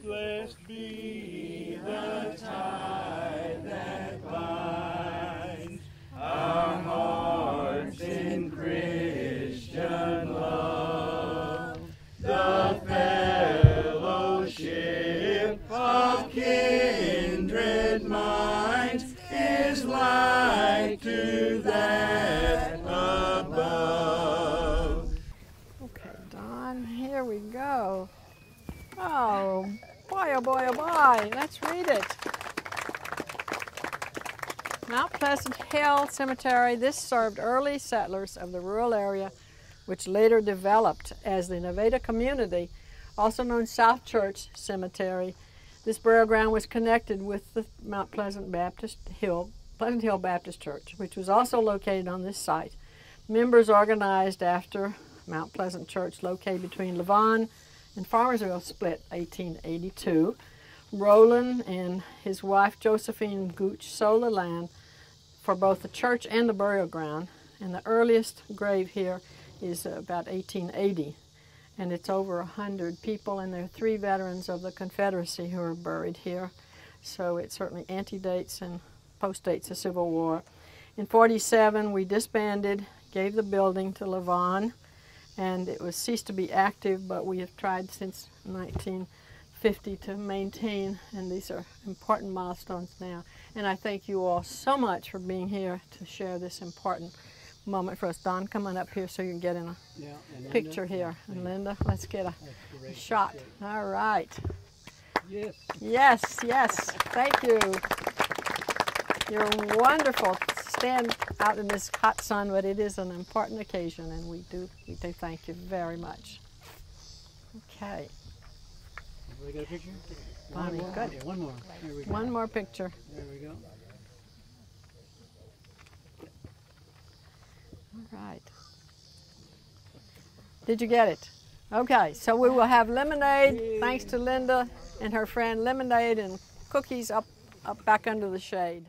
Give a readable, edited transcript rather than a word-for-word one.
Blessed be the tie that binds our hearts in Christian love, the fellowship of kindred minds is like to that above. Okay, Don, here we go. Oh boy, oh boy, oh boy. Let's read it. Mount Pleasant Hill Cemetery. This served early settlers of the rural area, which later developed as the Nevada Community, also known South Church Cemetery. This burial ground was connected with the Mount Pleasant Hill Baptist Church, which was also located on this site. Members organized after Mount Pleasant Church, located between Lavon and Farmersville, split 1882. Roland and his wife Josephine Gooch sold the land for both the church and the burial ground, and the earliest grave here is about 1880, and it's over 100 people, and there are 3 veterans of the Confederacy who are buried here, so it certainly antedates and postdates the Civil War. In 47 we disbanded, gave the building to Lavon, and it was ceased to be active, but we have tried since 1950 to maintain, and these are important milestones now. And I thank you all so much for being here to share this important moment for us. Don, come on up here so you can get in a picture here. And Linda, let's get a shot. All right. Yes. Yes, yes. Thank you. You're wonderful. Stand out in this hot sun, but it is an important occasion, and we do thank you very much. Okay. Everybody got a picture? Bonnie, good. Okay, one more. Here we go. One more picture. There we go. All right. Did you get it? Okay, so we will have lemonade, thanks to Linda and her friend, lemonade and cookies up back under the shade.